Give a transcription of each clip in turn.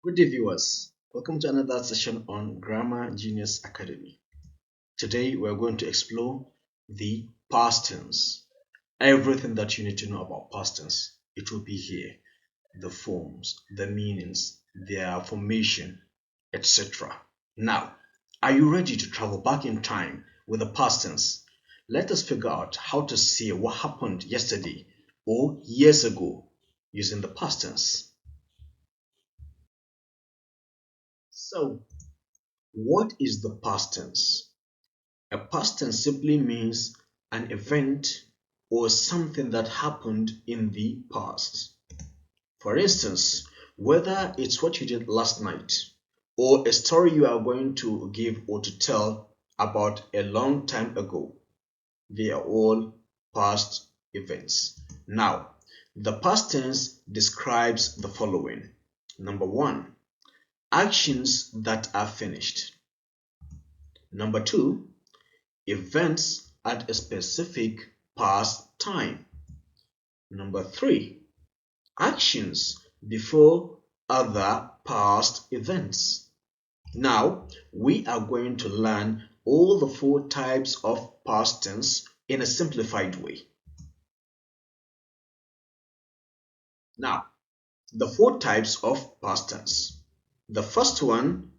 Good day, viewers. Welcome to another session on Grammar Genius Academy. Today, we're going to explore the past tense. Everything that you need to know about past tense, it will be here. The forms, the meanings, their formation, etc. Now, are you ready to travel back in time with the past tense? Let us figure out how to say what happened yesterday or years ago using the past tense. So, what is the past tense? A past tense simply means an event or something that happened in the past. For instance, whether it's what you did last night or a story you are going to give or to tell about a long time ago, they are all past events. Now, the past tense describes the following. Number one, actions that are finished. Number two, events at a specific past time. Number three, actions before other past events. Now, we are going to learn all the four types of past tense in a simplified way. Now, the four types of past tense. The first one,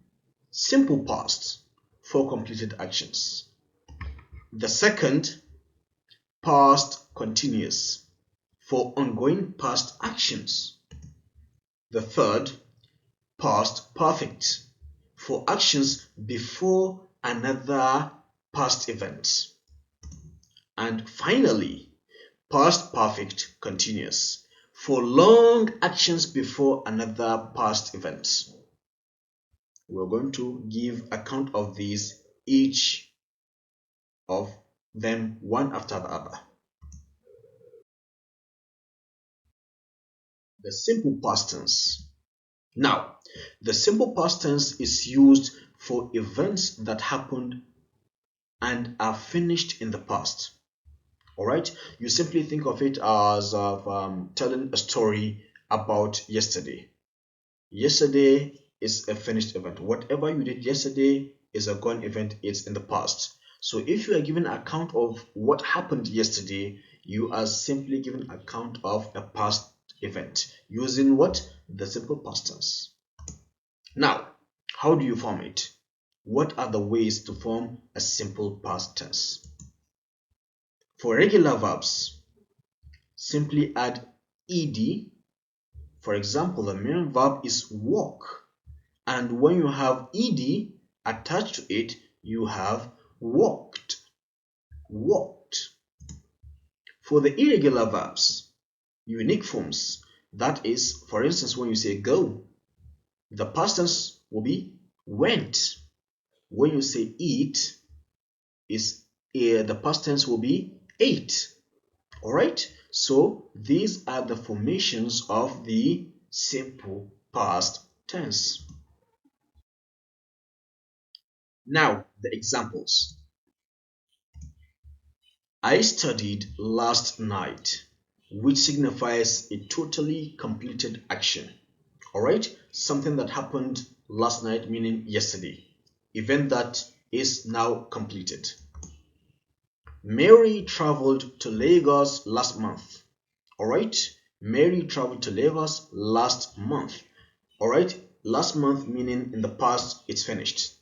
simple past, for completed actions. The second, past continuous, for ongoing past actions. The third, past perfect, for actions before another past event. And finally, past perfect continuous, for long actions before another past event. We're going to give account of these, each of them one after the other. The simple past tense. Now, the simple past tense is used for events that happened and are finished in the past. All right, you simply think of it as telling a story about yesterday. Yesterday is a finished event. Whatever you did yesterday is a gone event, it's in the past. So if you are given account of what happened yesterday, you are simply given account of a past event using what? The simple past tense. Now, how do you form it? What are the ways to form a simple past tense? For regular verbs, simply add ed. For example, the main verb is walk, and when you have ed attached to it, you have walked. Walked. For the irregular verbs, unique forms, that is, for instance, when you say go, the past tense will be went. When you say eat, the past tense will be ate. All right, so these are the formations of the simple past tense. Now, the examples. I studied last night, which signifies a totally completed action. All right, something that happened last night, meaning yesterday, event that is now completed. Mary traveled to Lagos last month. All right, Mary traveled to Lagos last month. All right, last month meaning in the past, it's finished.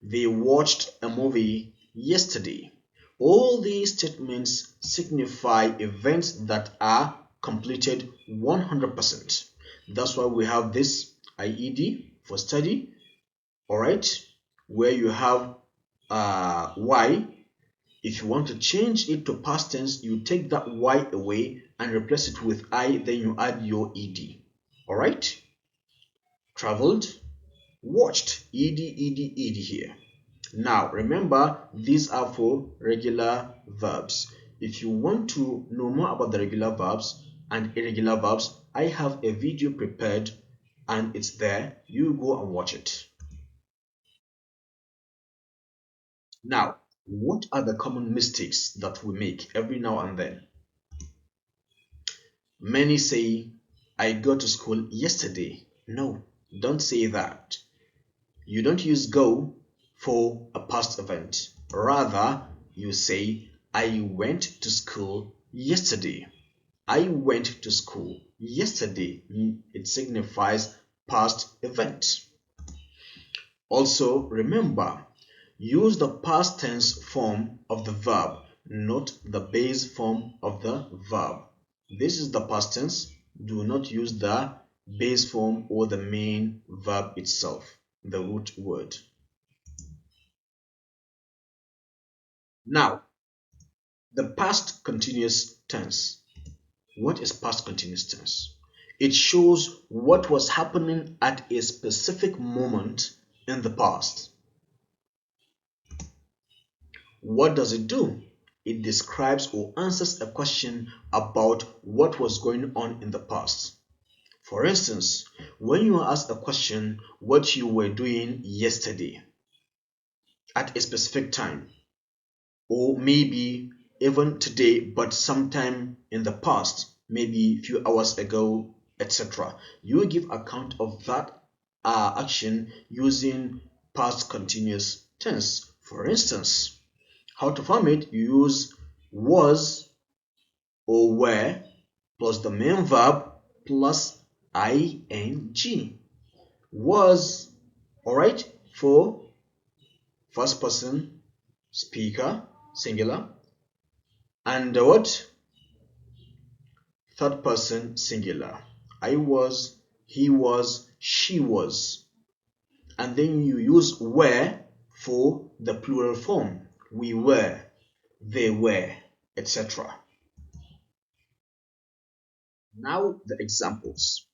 They watched a movie yesterday. All these statements signify events that are completed 100%. That's why we have this IED for study, all right, where you have Y. If you want to change it to past tense, you take that Y away and replace it with I, then you add your ED. All right? Traveled, watched, ED here. Now, remember, these are for regular verbs. If you want to know more about the regular verbs and irregular verbs, I have a video prepared and it's there. You go and watch it. Now, what are the common mistakes that we make every now and then? Many say, I got to school yesterday. No, don't say that. You don't use go for a past event. Rather, you say, I went to school yesterday. I went to school yesterday. It signifies past event. Also, remember, use the past tense form of the verb, not the base form of the verb. This is the past tense. Do not use the base form or the main verb itself, the root word. Now, the past continuous tense. What is past continuous tense? It shows what was happening at a specific moment in the past. What does it do? It describes or answers a question about what was going on in the past. For instance, when you are asked a question what you were doing yesterday at a specific time, or maybe even today but sometime in the past, maybe a few hours ago, etc., you give account of that action using past continuous tense. For instance, how to form it? You use was or were plus the main verb plus ing. Was, alright, for first person speaker, singular, and what? Third person singular. I was, he was, she was. And then you use were for the plural form. We were, they were, etc. Now the examples.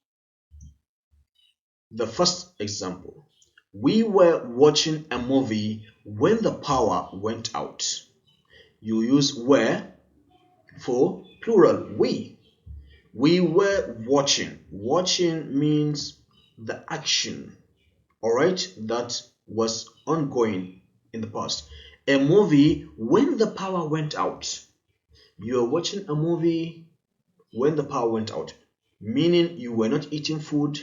The first example. We were watching a movie when the power went out. You use were for plural, we. We were watching. Watching means the action, alright, that was ongoing in the past. A movie when the power went out. You are watching a movie when the power went out, meaning you were not eating food,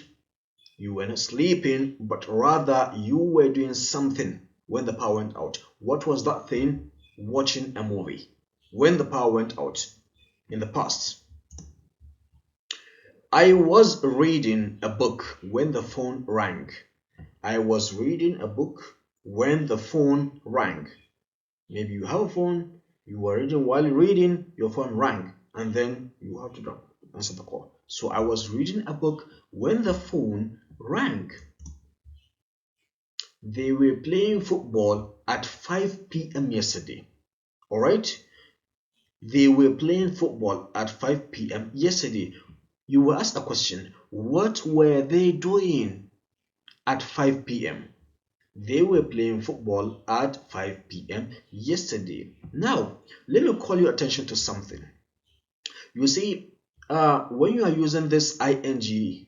you were not sleeping, but rather you were doing something when the power went out. What was that thing? Watching a movie when the power went out in the past. I was reading a book when the phone rang. I was reading a book when the phone rang. Maybe you have a phone, you were reading, while reading, your phone rang, and then you have to answer the call. So I was reading a book when the phone rang. They were playing football at 5 p.m. yesterday. Alright? They were playing football at 5 p.m. yesterday. You were asked a question. What were they doing at 5 p.m.? They were playing football at 5 p.m. yesterday. Now, let me call your attention to something. You see, when you are using this ing,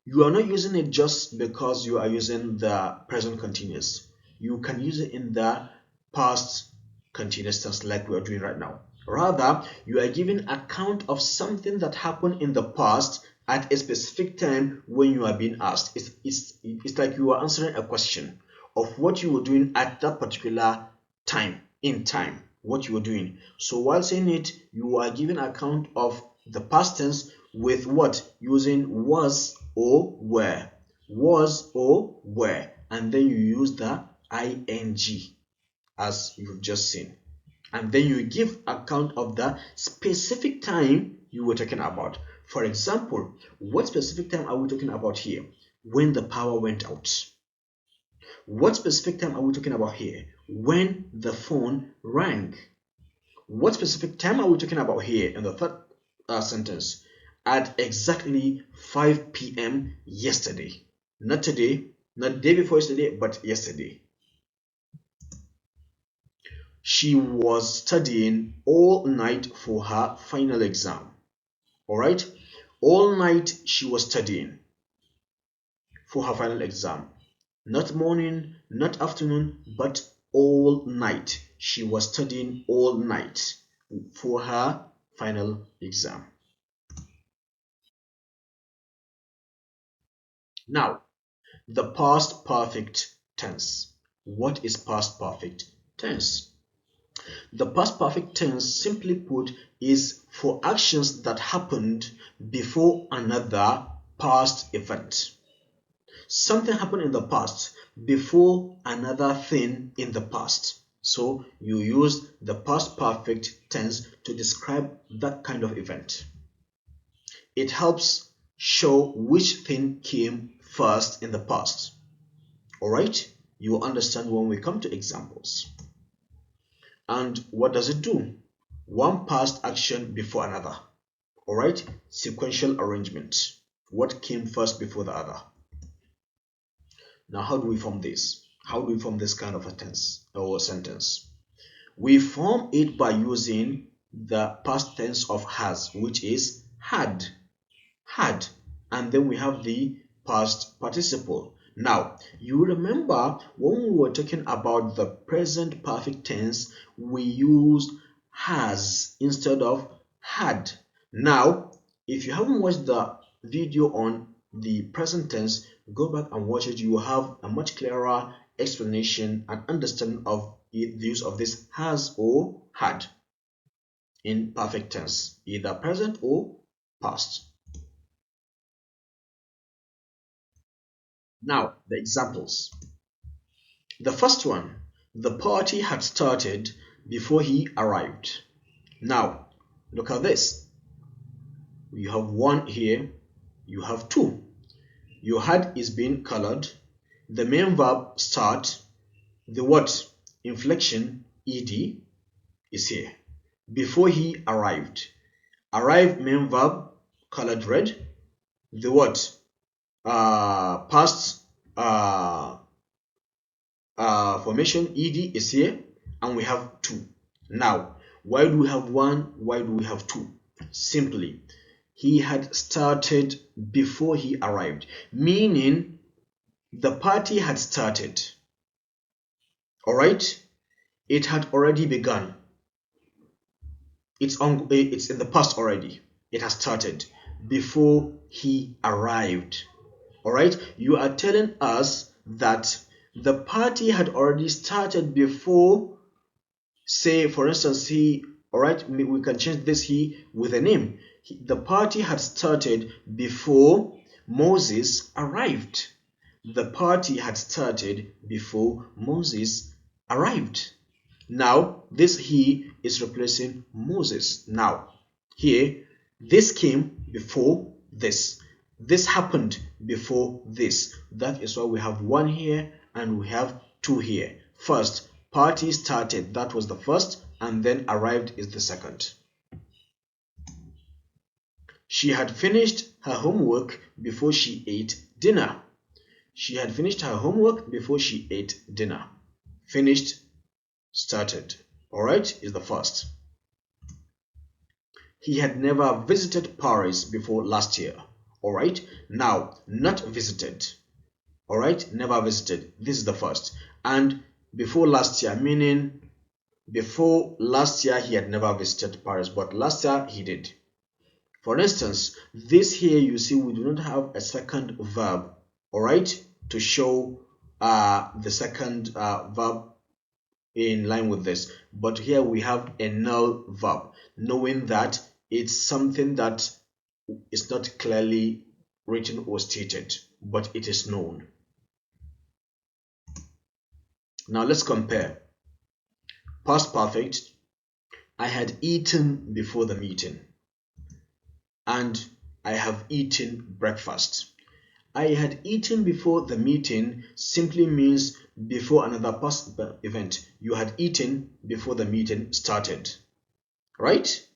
you are not using it just because you are using the present continuous. You can use it in the past continuous tense like we are doing right now. Rather, you are giving account of something that happened in the past at a specific time when you are being asked. It's like you are answering a question of what you were doing at that particular time, in time, what you were doing. So while saying it, you are giving account of the past tense with what? Using was or were. Was or were. And then you use the ing as you've just seen. And then you give account of the specific time you were talking about. For example, what specific time are we talking about here? When the power went out. What specific time are we talking about here? When the phone rang. What specific time are we talking about here in the third sentence? At exactly 5 p.m. yesterday. Not today, not day before yesterday, but yesterday. She was studying all night for her final exam. Alright? All night she was studying for her final exam. Not morning, not afternoon, but all night. She was studying all night for her final exam. Now, the past perfect tense. What is past perfect tense? The past perfect tense, simply put, is for actions that happened before another past event. Something happened in the past before another thing in the past. So you use the past perfect tense to describe that kind of event. It helps show which thing came first in the past. Alright? You will understand when we come to examples. And what does it do? One past action before another. Alright? Sequential arrangement. What came first before the other? Now, how do we form this? How do we form this kind of a tense or sentence? We form it by using the past tense of has, which is had. Had. And then we have the past participle. Now, you remember when we were talking about the present perfect tense, we used has instead of had. Now, if you haven't watched the video on the present tense, go back and watch it. You will have a much clearer explanation and understanding of the use of this has or had in perfect tense, either present or past. Now, the examples. The first one, the party had started before he arrived. Now, look at this. You have one here, you have two. Your had is being colored. The main verb start, the what? Inflection, ed, is here. Before he arrived. Arrive, main verb, colored red. The what? Past formation, ed, is here. And we have two. Now, why do we have one? Why do we have two? Simply, he had started before he arrived, meaning the party had started. Alright? It had already begun. It's in the past already. It has started before he arrived. Alright? You are telling us that the party had already started before, say, for instance, alright, we can change this he with a name. The party had started before Moses arrived. The party had started before Moses arrived. Now, this he is replacing Moses. Now, here, this came before this. This happened before this. That is why we have one here and we have two here. First, party started. That was the first, and then arrived is the second. She had finished her homework before she ate dinner. She had finished her homework before she ate dinner. Finished, started. Alright, is the first. He had never visited Paris before last year. Alright, now, not visited. Alright, never visited. This is the first. And before last year, meaning before last year he had never visited Paris, but last year he did. For instance, this here, you see, we do not have a second verb, alright, to show the second verb in line with this. But here we have a null verb, knowing that it's something that is not clearly written or stated, but it is known. Now let's compare. Past perfect, I had eaten before the meeting. And I have eaten breakfast. I had eaten before the meeting simply means before another past event. You had eaten before the meeting started. Right?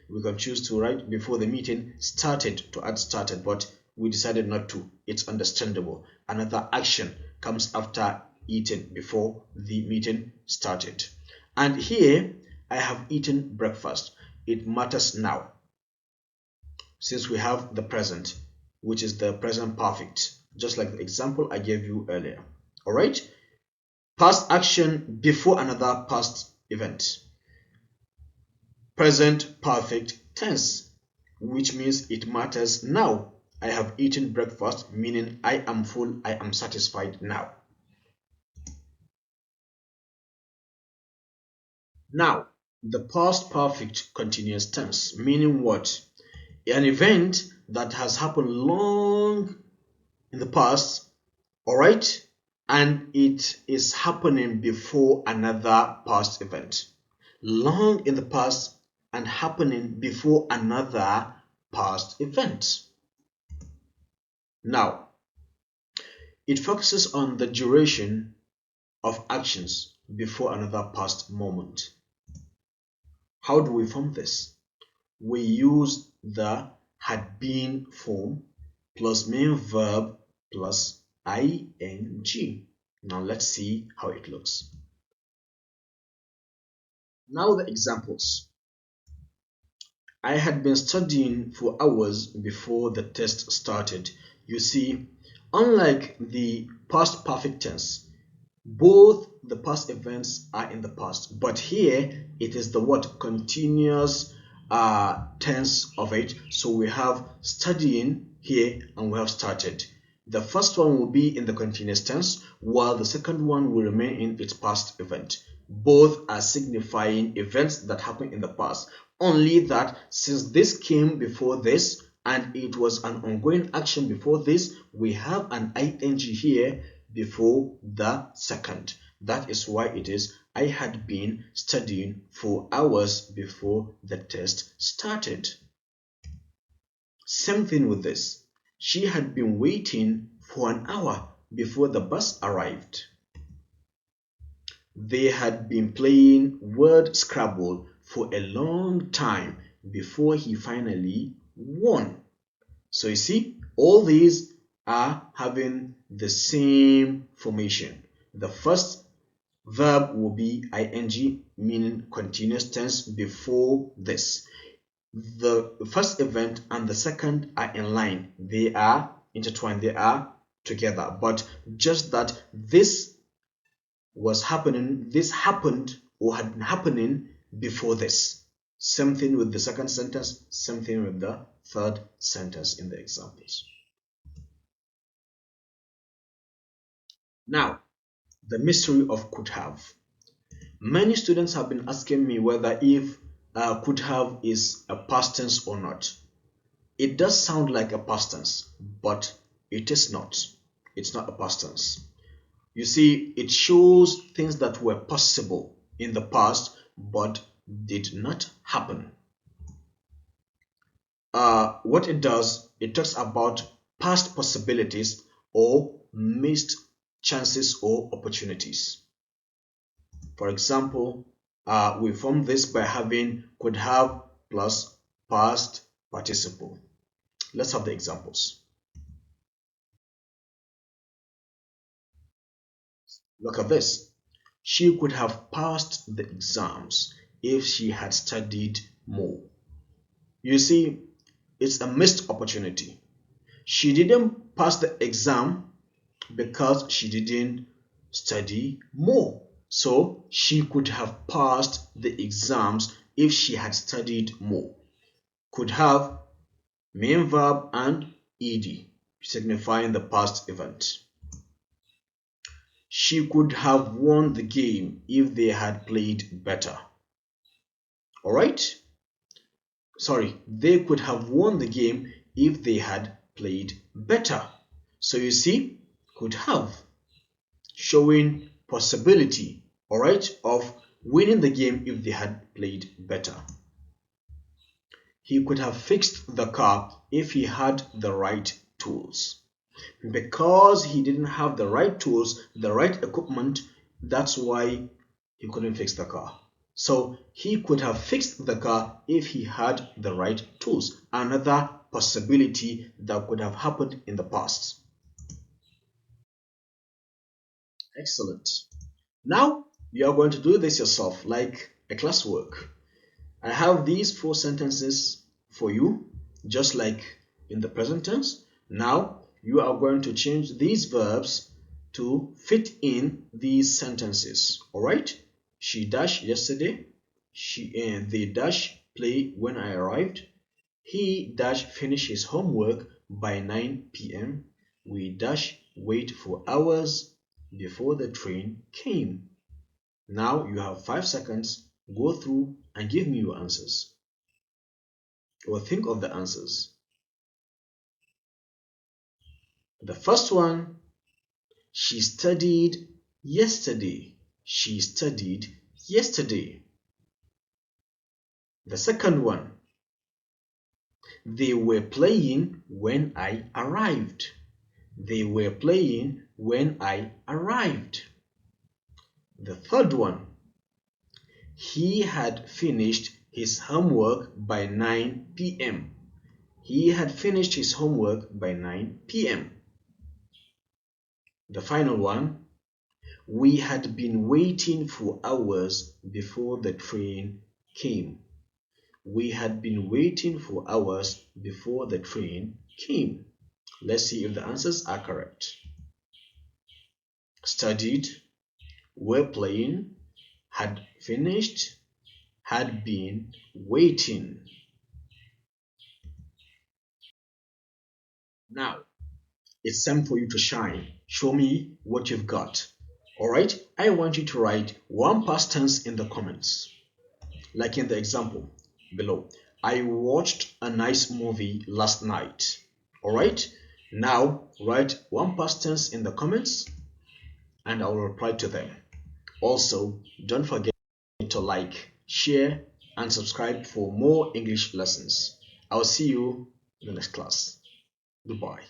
We can choose to write before the meeting started to add started, but we decided not to. It's understandable. Another action comes after eating before the meeting started. And here, I have eaten breakfast. It matters now, since we have the present, which is the present perfect, just like the example I gave you earlier. Alright? Past action before another past event. Present perfect tense, which means it matters now. I have eaten breakfast, meaning I am full, I am satisfied now. Now, the past perfect continuous tense, meaning what? An event that has happened long in the past, all right, and it is happening before another past event. Long in the past and happening before another past event. Now, it focuses on the duration of actions before another past moment. How do we form this? We use the had been form plus main verb plus ing. Now let's see how it looks. Now the examples. I had been studying for hours before the test started. You see, unlike the past perfect tense, both the past events are in the past, but here it is the what continuous tense of it. So we have studying here and we have started. The first one will be in the continuous tense, while the second one will remain in its past event. Both are signifying events that happened in the past, only that since this came before this and it was an ongoing action before this, we have an ing here before the second. That is why it is I had been studying for hours before the test started. Same thing with this. She had been waiting for an hour before the bus arrived. They had been playing word Scrabble for a long time before he finally won. So you see, all these are having the same formation. The first verb will be ing, meaning continuous tense before this. The first event and the second are in line. They are intertwined. They are together. But just that this was happening, this happened or had been happening before this. Same thing with the second sentence, same thing with the third sentence in the examples. Now, the mystery of could have. Many students have been asking me whether if could have is a past tense or not. It does sound like a past tense, but it is not. It's not a past tense. You see, it shows things that were possible in the past but did not happen. What it does, it talks about past possibilities or missed chances or opportunities. For example, we form this by having could have plus past participle. Let's have the examples. Look at this. She could have passed the exams if she had studied more. You see, it's a missed opportunity. She didn't pass the exam because she didn't study more. So she could have passed the exams if she had studied more. Could have main verb and ed signifying the past event. She could have won the game if they had played better. Alright? Sorry, they could have won the game if they had played better. So you see, could have showing possibility, alright, of winning the game if they had played better. He could have fixed the car if he had the right tools. Because he didn't have the right tools, the right equipment, that's why he couldn't fix the car. So he could have fixed the car if he had the right tools. Another possibility that could have happened in the past. Excellent. Now you are going to do this yourself like a classwork. I have these 4 sentences for you, just like in the present tense. Now you are going to change these verbs to fit in these sentences. Alright? She dashed yesterday. They dash play when I arrived. He dash finished his homework by 9 p.m. We dash wait for hours before the train came. Now you have 5 seconds. Go through and give me your answers, or think of the answers. The first one, she studied yesterday. She studied yesterday. The second one, they were playing when I arrived. They were playing when I arrived. The third one, he had finished his homework by 9 p.m. He had finished his homework by 9 p.m. The final one, we had been waiting for hours before the train came. We had been waiting for hours before the train came. Let's see if the answers are correct. Studied, were playing, had finished, had been waiting. Now, it's time for you to shine. Show me what you've got. Alright, I want you to write one past tense in the comments. Like in the example below. I watched a nice movie last night. Alright, now write one past tense in the comments and I will reply to them. Also, don't forget to like, share, and subscribe for more English lessons. I'll see you in the next class. Goodbye.